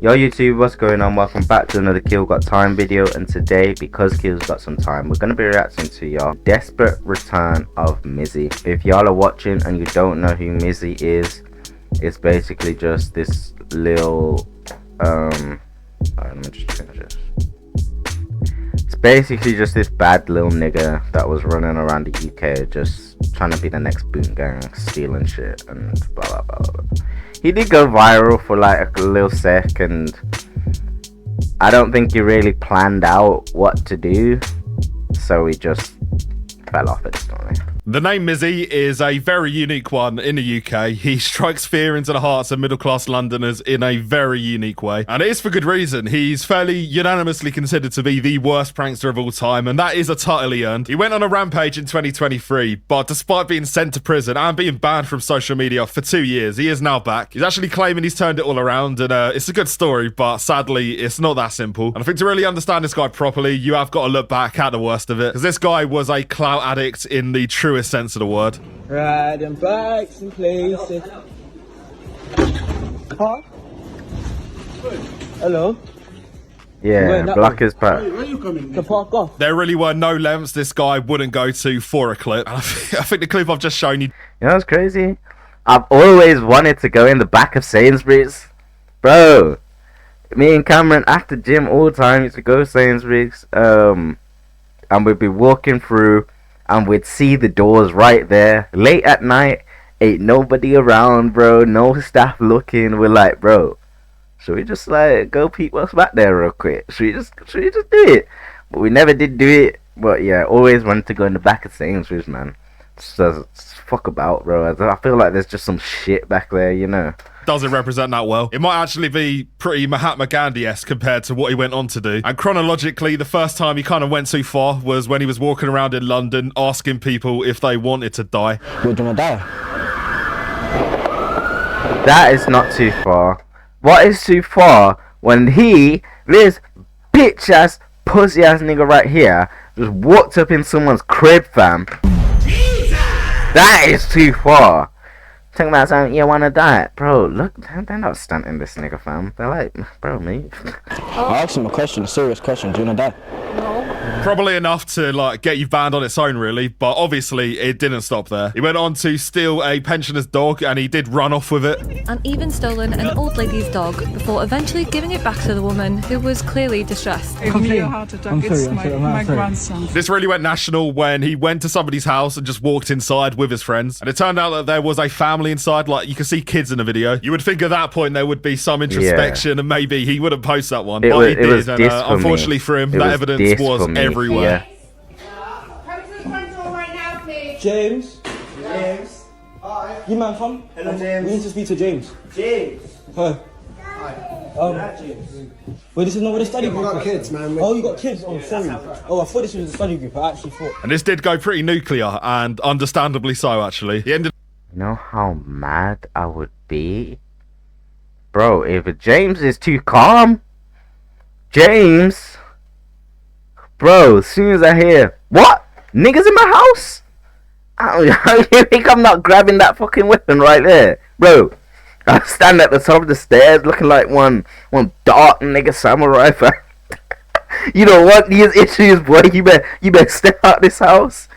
Yo YouTube, what's going on? Welcome back to another Keelgottime video, and today, because Keel's got some time, we're going to be reacting to your desperate return of Mizzy. If y'all are watching and you don't know who Mizzy is, it's basically just this little let me just change this. It's basically just this bad little nigga that was running around the UK just trying to be the next boot gang, stealing shit and blah blah blah blah. He did go viral for like a little sec, and I don't think he really planned out what to do, so he just fell off instantly. The name Mizzy is a very unique one in the UK. He strikes fear into the hearts of middle-class Londoners in a very unique way. And it is for good reason. He's fairly unanimously considered to be the worst prankster of all time, and that is a title he earned. He went on a rampage in 2023, but despite being sent to prison and being banned from social media for 2 years, he is now back. He's actually claiming he's turned it all around, and it's a good story, but sadly, it's not that simple. And I think to really understand this guy properly, you have got to look back at the worst of it, because this guy was a clout addict in the truest sense of the word. Riding bikes and places. Huh? Hello? Yeah, block his back. Where are you coming? To park off. There really were no lengths this guy wouldn't go to for a clip. And I think the clip I've just shown you. You know what's crazy? I've always wanted to go in the back of Sainsbury's. Bro, me and Cameron after gym all the time used to go to Sainsbury's. And we'd be walking through, and we'd see the doors right there. Late at night, ain't nobody around, bro. No staff looking. We're like, bro, should we just like go peep what's back there real quick? Should we just do it? But we never did do it. But yeah, always wanted to go in the back of Sainsbury's, man. Just fuck about, bro. I feel like there's just some shit back there, you know. Doesn't represent that well. It might actually be pretty Mahatma Gandhi-esque compared to what he went on to do. And chronologically, the first time he kind of went too far was when he was walking around in London asking people if they wanted to die. Would you wanna die? That is not too far. What is too far when this bitch ass pussy ass nigga right here just walked up in someone's crib, fam? Jesus! That is too far. Talking about something, you wanna die, bro? Look, they're not stunting this nigga, fam. They're like, bro, me. I asked him a question, a serious question. Do you wanna die? No. Probably enough to like get you banned on its own, really. But obviously, it didn't stop there. He went on to steal a pensioner's dog, and he did run off with it. And even stolen an old lady's dog before eventually giving it back to the woman who was clearly distressed. It's my grandson. This really went national when he went to somebody's house and just walked inside with his friends. And it turned out that there was a family inside. Like, you can see kids in the video. You would think at that point there would be some introspection, and maybe he wouldn't post that one. But he did, and unfortunately for him, that evidence was everywhere. James? James? Hi. You man, come. Hello, James. We need to speak to James. James? Hi. Hi. James. Wait, this is not what the study group is. Got kids, man. Oh, you got kids? Oh, sorry. Oh, I thought this was the study group. I actually thought. And this did go pretty nuclear, and understandably so, actually. He ended. You know how mad I would be? Bro, if James is too calm, James, bro, as soon as I hear, what? Niggas in my house? You think I'm not grabbing that fucking weapon right there? Bro, I stand at the top of the stairs looking like one dark nigga samurai, fam. You don't want these issues, boy. You better step out this house.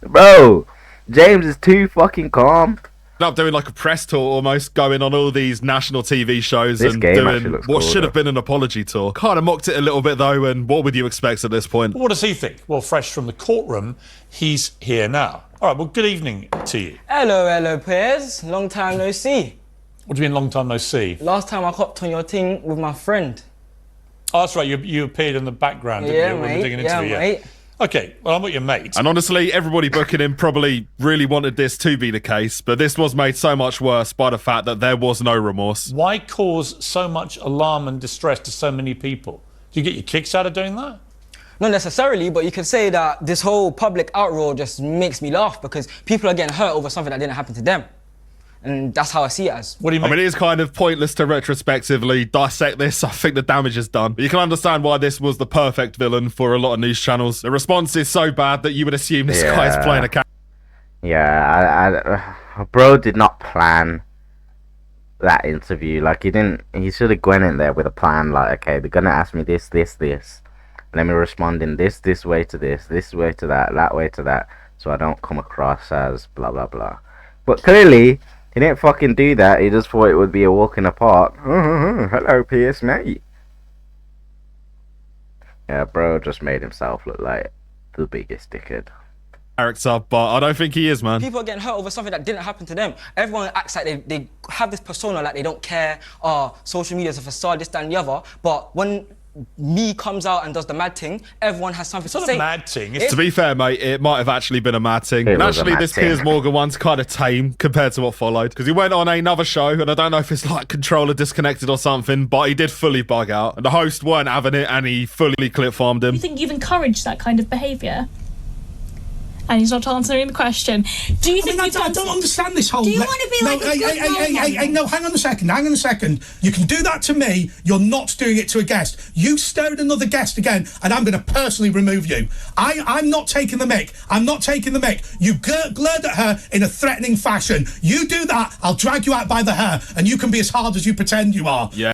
Bro, James is too fucking calm. Up doing like a press tour almost, going on all these national TV shows this and doing what cool, should have been an apology tour. Kind of mocked it a little bit though, and what would you expect at this point? What does he think? Well, fresh from the courtroom, he's here now. All right, well, good evening to you. Hello, Piers. Long time no see. What do you mean, long time no see? Last time I hopped on your team with my friend. Oh, that's right, you appeared in the background, didn't you? Mate. When we were digging into it, mate. Okay, well, I'm not your mate. And honestly, everybody booking him probably really wanted this to be the case, but this was made so much worse by the fact that there was no remorse. Why cause so much alarm and distress to so many people? Do you get your kicks out of doing that? Not necessarily, but you could say that this whole public outroar just makes me laugh because people are getting hurt over something that didn't happen to them. And that's how I see it as. What do you mean? I mean, it is kind of pointless to retrospectively dissect this. I think the damage is done. But you can understand why this was the perfect villain for a lot of news channels. The response is so bad that you would assume this guy is playing a character. Yeah, bro did not plan that interview. Like, he should have gone in there with a plan. Like, okay, they're gonna ask me this, let me respond in this way to this way to that way to that, so I don't come across as blah blah blah. But clearly he didn't fucking do that. He just thought it would be a walk in the park. Hello, PS mate. Yeah, bro just made himself look like the biggest dickhead. Character, but I don't think he is, man. People are getting hurt over something that didn't happen to them. Everyone acts like they have this persona, like they don't care. Social media is a facade, this, that, and the other. But when me comes out and does the mad thing, everyone has something to say. It's not a mad thing. To be fair, mate, it might have actually been a mad thing. And actually, this Piers Morgan one's kind of tame compared to what followed. Because he went on another show, and I don't know if it's like controller disconnected or something, but he did fully bug out. And the host weren't having it, and he fully clip farmed him. You think you've encouraged that kind of behaviour? And he's not answering the question. Do you think I don't understand this whole... Do you want to be like a good role model? No, hang on a second. You can do that to me. You're not doing it to a guest. You stare at another guest again, and I'm going to personally remove you. I'm not taking the mic. You glared at her in a threatening fashion. You do that, I'll drag you out by the hair, and you can be as hard as you pretend you are. Yeah.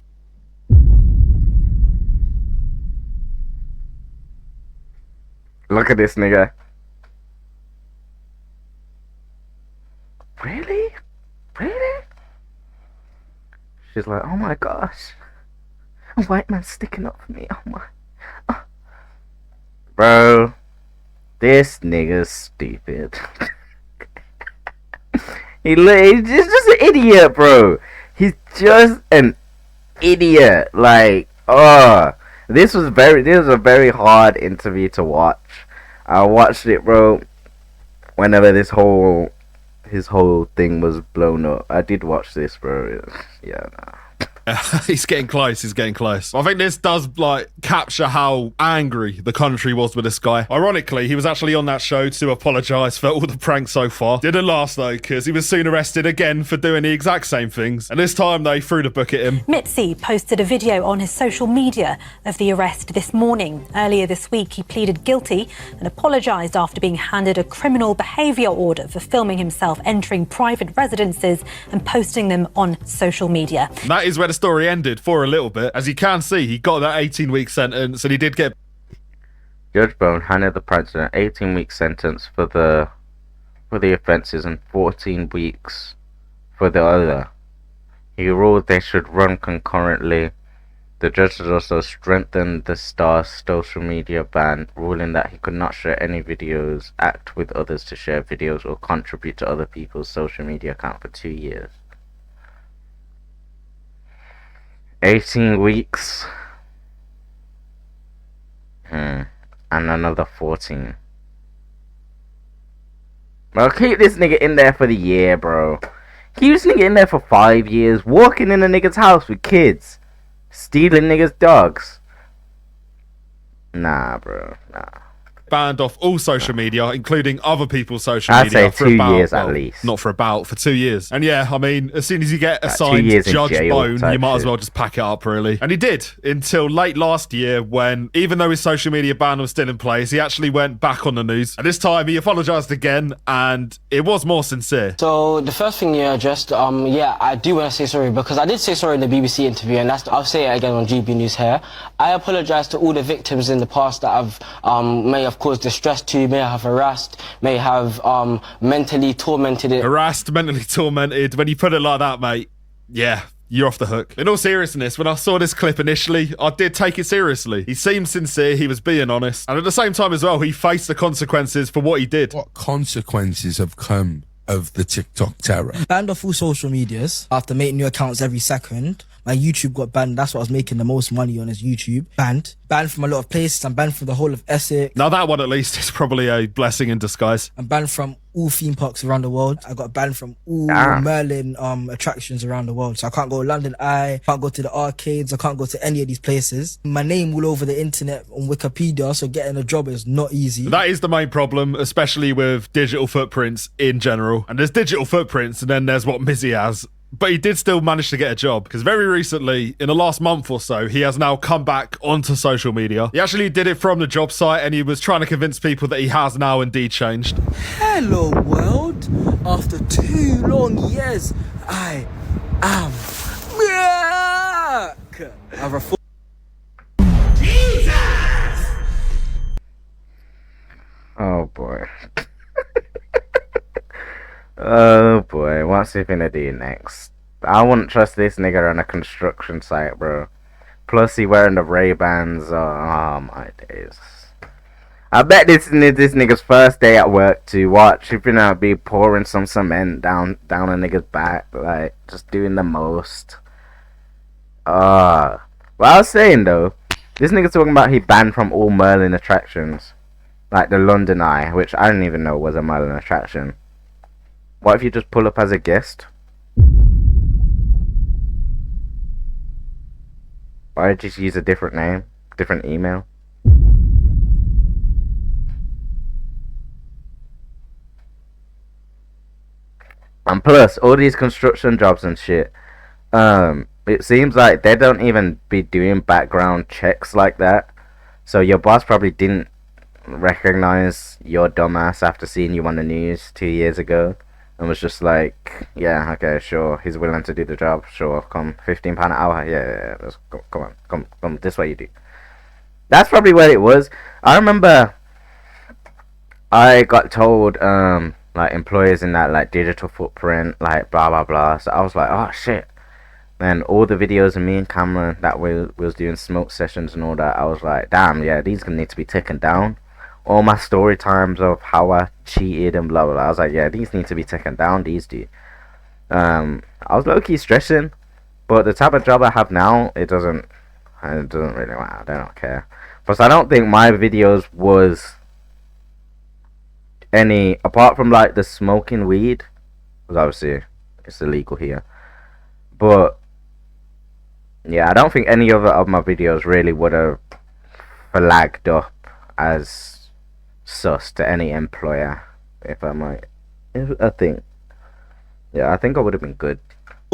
Look at this nigga. Really? She's like, oh my gosh, a white man sticking up for me. Oh my, bro, this nigga's stupid. He's just an idiot, bro. He's just an idiot. Like, this was a very hard interview to watch. I watched it, bro, whenever his whole thing was blown up. I did watch this, bro. Yeah, nah. He's getting close. I think this does like capture how angry the country was with this guy. Ironically, he was actually on that show to apologise for all the pranks so far. Didn't last though, because he was soon arrested again for doing the exact same things. And this time they threw the book at him. Mizzy posted a video on his social media of the arrest this morning. Earlier this week, he pleaded guilty and apologised after being handed a criminal behaviour order for filming himself entering private residences and posting them on social media. And that is where the story ended for a little bit. As you can see, he got that 18-week sentence, and he did get... Judge Bone handed the president an 18-week sentence for the offences and 14 weeks for the other. He ruled they should run concurrently. The judge has also strengthened the star's social media ban, ruling that he could not share any videos, act with others to share videos, or contribute to other people's social media account for 2 years. 18 weeks. And another 14. Bro, keep this nigga in there for the year, bro. Keep this nigga in there for 5 years. Walking in a nigga's house with kids. Stealing niggas' dogs. Nah, bro. Nah. Banned off all social media, including other people's social I'd media. say 2 years at least. Not for 2 years. And yeah, I mean, as soon as you get assigned Judge Bone, you might as well just pack it up, really. And he did, until late last year when, even though his social media ban was still in place, he actually went back on the news. And this time he apologised again, and it was more sincere. So the first thing you addressed, yeah, I do want to say sorry, because I did say sorry in the BBC interview, and I'll say it again on GB News here. I apologise to all the victims in the past that I've may have caused distress to, may have harassed, may have mentally tormented it. Harassed, mentally tormented. When you put it like that, mate, yeah, you're off the hook. In all seriousness, when I saw this clip initially, I did take it seriously. He seemed sincere, he was being honest. And at the same time as well, he faced the consequences for what he did. What consequences have come of the TikTok terror? Banned off all social medias after making new accounts every second. My YouTube got banned. That's what I was making the most money on, is YouTube. Banned from a lot of places. I'm banned from the whole of Essex. Now that one at least is probably a blessing in disguise. I'm banned from all theme parks around the world. I got banned from all Merlin attractions around the world. So I can't go to London Eye, can't go to the arcades, I can't go to any of these places. My name all over the internet on Wikipedia, so getting a job is not easy. That is the main problem, especially with digital footprints in general. And there's digital footprints, and then there's what Mizzy has. But he did still manage to get a job, because very recently, in the last month or so, he has now come back onto social media. He actually did it from the job site, and he was trying to convince people that he has now indeed changed. Hello world, after 2 long years, I am I've reformed. Oh boy. Oh boy, what's he gonna do next? I wouldn't trust this nigga on a construction site, bro. Plus he wearing the Ray-Bans. Oh my days. I bet this nigga's first day at work to watch. He finna be pouring some cement down a nigga's back, like just doing the most. Well, I was saying though, this nigga's talking about he banned from all Merlin attractions, like the London Eye, which I didn't even know was a Merlin attraction. What if you just pull up as a guest? Why just use a different name, different email? And plus, all these construction jobs and shit, it seems like they don't even be doing background checks like that. So your boss probably didn't recognize your dumbass after seeing you on the news 2 years ago, and was just like, yeah, okay, sure, he's willing to do the job, sure, come, £15 an hour, yeah, let's go, come, this way you do. That's probably what it was. I remember I got told, like, employers in that, like, digital footprint, like, blah, blah, blah, so I was like, oh, shit. Then all the videos of me and Cameron that we was doing smoke sessions and all that, I was like, damn, yeah, these gonna need to be taken down. All my story times of how I cheated and blah blah blah, I was like, yeah, these need to be taken down, these do. I was low-key stressing, but the type of job I have now, it doesn't really matter, I don't care. Plus, I don't think my videos was any, apart from like the smoking weed, because obviously it's illegal here, but yeah, I don't think any other of my videos really would have flagged up as sus to any employer, if I might. I think I think I would have been good.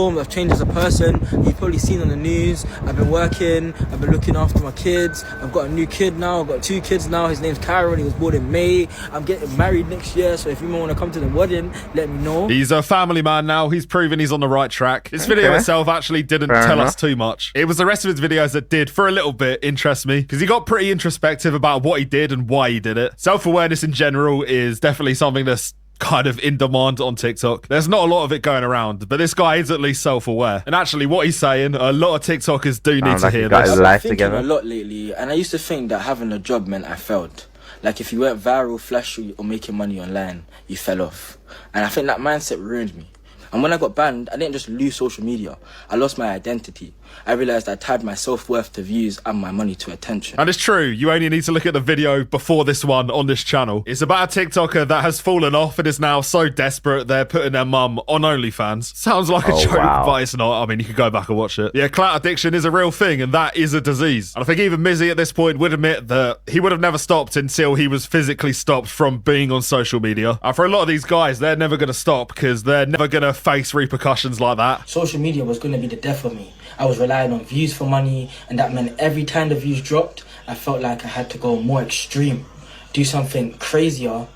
I've changed as a person. You've probably seen on the news. I've been working. I've been looking after my kids. I've got a new kid now. I've got 2 kids now. His name's Kyron. He was born in May. I'm getting married next year. So if you want to come to the wedding, let me know. He's a family man now. He's proven he's on the right track. His video itself actually didn't tell us too much. It was the rest of his videos that did, for a little bit, interest me, because he got pretty introspective about what he did and why he did it. Self-awareness in general is definitely something that's kind of in demand on TikTok. There's not a lot of it going around, but this guy is at least self-aware. And actually, what he's saying, a lot of TikTokers do need to hear this. I've been thinking a lot lately, and I used to think that having a job meant I failed. Like if you weren't viral, flashy, or making money online, you fell off. And I think that mindset ruined me. And when I got banned, I didn't just lose social media. I lost my identity. I realised I tied my self-worth to views and my money to attention. And it's true, you only need to look at the video before this one on this channel. It's about a TikToker that has fallen off and is now so desperate they're putting their mum on OnlyFans. Sounds like a joke, but it's not. I mean, you can go back and watch it. Yeah, clout addiction is a real thing, and that is a disease. And I think even Mizzy at this point would admit that he would have never stopped until he was physically stopped from being on social media. And for a lot of these guys, they're never going to stop because they're never going to face repercussions like that. Social media was going to be the death of me. I was relying on views for money, and that meant every time the views dropped, I felt like I had to go more extreme, do something crazier,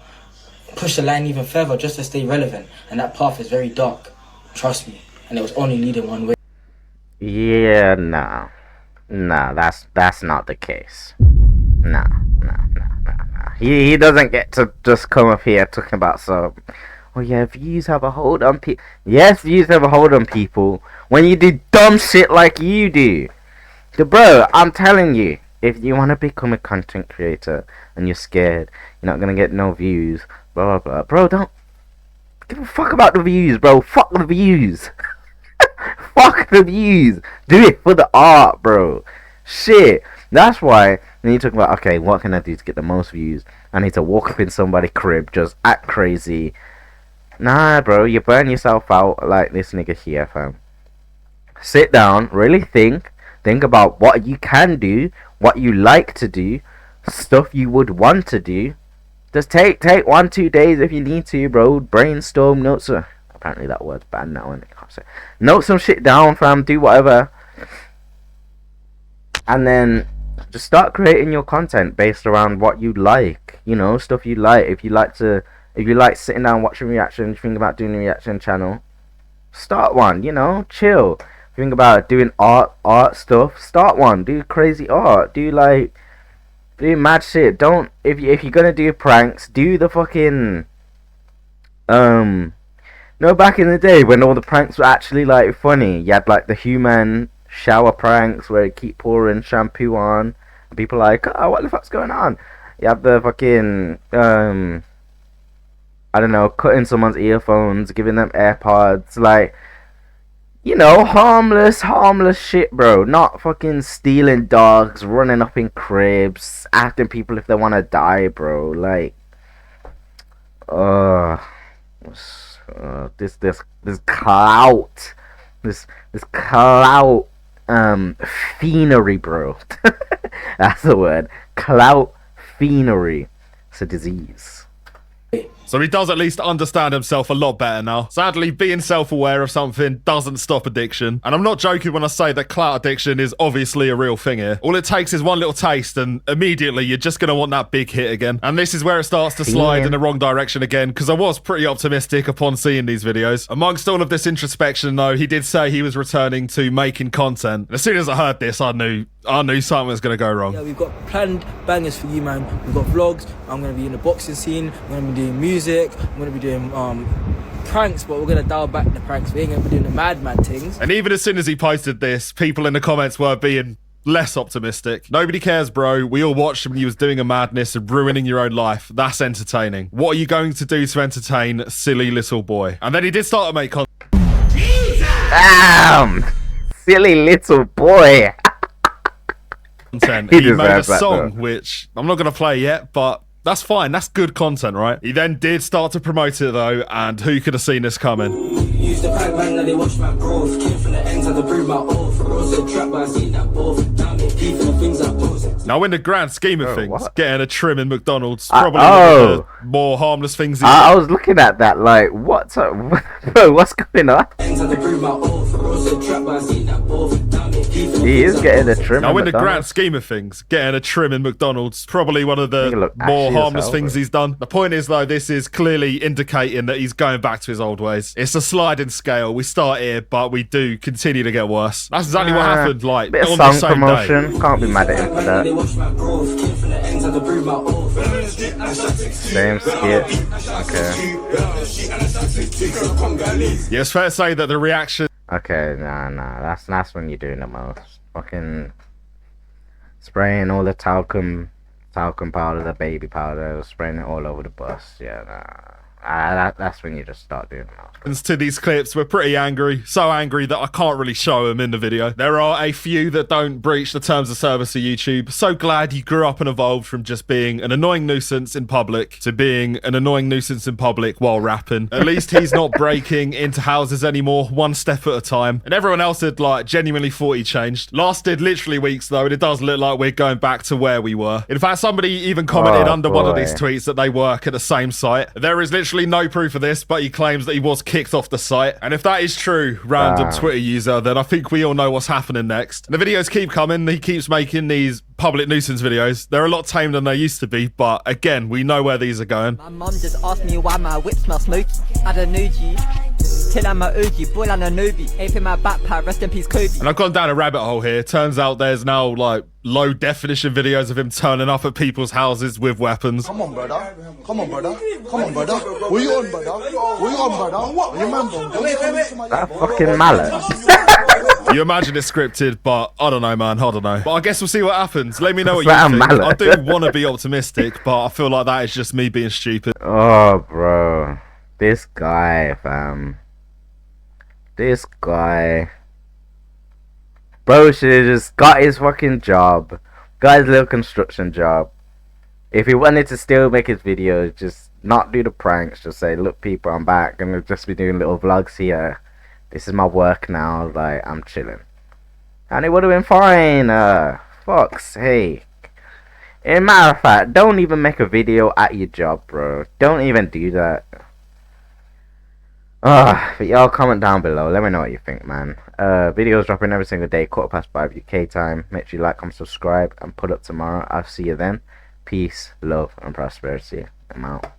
push the line even further just to stay relevant. And that path is very dark, trust me, and it was only leading one way. Yeah, no, that's not the case. No. He doesn't get to just come up here talking about some. Oh yeah, views have a hold on people. Yes, views have a hold on people when you do dumb shit like you do. So, bro, I'm telling you, if you want to become a content creator and you're scared, you're not going to get no views, blah, blah, blah. Bro, don't give a fuck about the views, bro. Fuck the views. Fuck the views. Do it for the art, bro. Shit. That's why when you talk about, okay, what can I do to get the most views? I need to walk up in somebody's crib, just act crazy. Nah, bro, you burn yourself out like this nigga here, fam. Sit down, really think about what you can do, what you like to do, stuff you would want to do. Just take 1-2 days if you need to, bro. Brainstorm, notes. Apparently that word's banned now, and I can't say. Note some shit down, fam. Do whatever, and then just start creating your content based around what you like. You know, stuff you like. If you like sitting down watching reactions, think about doing a reaction channel, start one, you know, chill. think about doing art stuff, start one. Do crazy art. Do mad shit. Don't if you're gonna do pranks, do the fucking no, back in the day when all the pranks were actually like funny. You had like the human shower pranks where you keep pouring shampoo on and people are like, oh, what the fuck's going on? You have the fucking I don't know, cutting someone's earphones, giving them AirPods, like, you know, harmless shit, bro. Not fucking stealing dogs, running up in cribs, acting people if they want to die, bro. Like, this clout, this clout, fiendry, bro. That's the word. Clout fiendry. It's a disease. So he does at least understand himself a lot better now. Sadly, being self-aware of something doesn't stop addiction. And I'm not joking when I say that clout addiction is obviously a real thing here. All it takes is one little taste and immediately you're just going to want that big hit again. And this is where it starts to slide in the wrong direction again, because I was pretty optimistic upon seeing these videos. Amongst all of this introspection though, he did say he was returning to making content. And as soon as I heard this, I knew something was going to go wrong. Yeah, we've got planned bangers for you, man. We've got vlogs. I'm going to be in the boxing scene. I'm going to be doing music. I'm going to be doing pranks, but we're going to dial back the pranks. We ain't going to be doing the madman things. And even as soon as he posted this, people in the comments were being less optimistic. Nobody cares, bro. We all watched him when he was doing a madness and ruining your own life. That's entertaining. What are you going to do to entertain, silly little boy? And then he did start to make content. Damn! Silly little boy. He made a song, which I'm not going to play yet, but that's fine. That's good content, right? He then did start to promote it, though, and who could have seen this coming? Used to prank man, now they watch my growth. Came from the ends, had to prove my oath. Roasted trap, but I seen that both. Damn it, deep in the things I post. Now, in the grand scheme of things, what? getting a trim in McDonald's probably one of the more harmless things. I was looking at that like, what's up? Bro, what's going on? He is getting a trim. Now, in the grand scheme of things, getting a trim in McDonald's probably one of the more harmless things he's done. The point is, though, this is clearly indicating that he's going back to his old ways. It's a sliding scale. We start here, but we do continue to get worse. That's exactly what happened. Like bit of on song the same promotion. day. Can't be mad at him for that. Same skit. Okay. Yeah, it's fair to say that the reaction. Okay, nah. That's when you're doing the most. Fucking spraying all the talcum powder, the baby powder, spraying it all over the bus. Yeah, nah. That's when you just start doing that. To these clips, we're pretty angry. So angry that I can't really show them in the video. There are a few that don't breach the terms of service of YouTube. So glad you grew up and evolved from just being an annoying nuisance in public to being an annoying nuisance in public while rapping. At least he's not breaking into houses anymore, one step at a time. And everyone else had like genuinely thought he changed. Lasted literally weeks though, and it does look like we're going back to where we were. In fact, somebody even commented under one of these tweets that they work at the same site. There is literally no proof of this, but he claims that he was kicked off the site. And if that is true, random Twitter user, then I think we all know what's happening next. And the videos keep coming. He keeps making these public nuisance videos. They're a lot tamer than they used to be, but again, we know where these are going. My mum just asked me why my whip smells smoky. I don't know, G. Till I'm a OG, boy, I'm a newbie. Ape in my backpack, rest in peace, Kobe. And I've gone down a rabbit hole here. Turns out there's now like low definition videos of him turning up at people's houses with weapons. Come on, brother. Come on, brother. Come on, brother. What you on, brother? What you on, brother? What? You remember? That fucking mallet. You imagine it's scripted, but I don't know, man. I don't know. But I guess we'll see what happens. Let me know what you think. Mallet. I do want to be optimistic, but I feel like that is just me being stupid. Oh, bro. This guy, fam. This guy. Bro should have just got his fucking job. Got his little construction job. If he wanted to still make his videos, just not do the pranks. Just say, look people, I'm back. I'm going to just be doing little vlogs here. This is my work now. Like, I'm chilling. And it would have been fine. Fuck's sake. In matter of fact, don't even make a video at your job, bro. Don't even do that. But y'all comment down below. Let me know what you think, man. Videos dropping every single day, 5:15 UK time. Make sure you like, comment, subscribe, and put up tomorrow. I'll see you then. Peace, love, and prosperity. I'm out.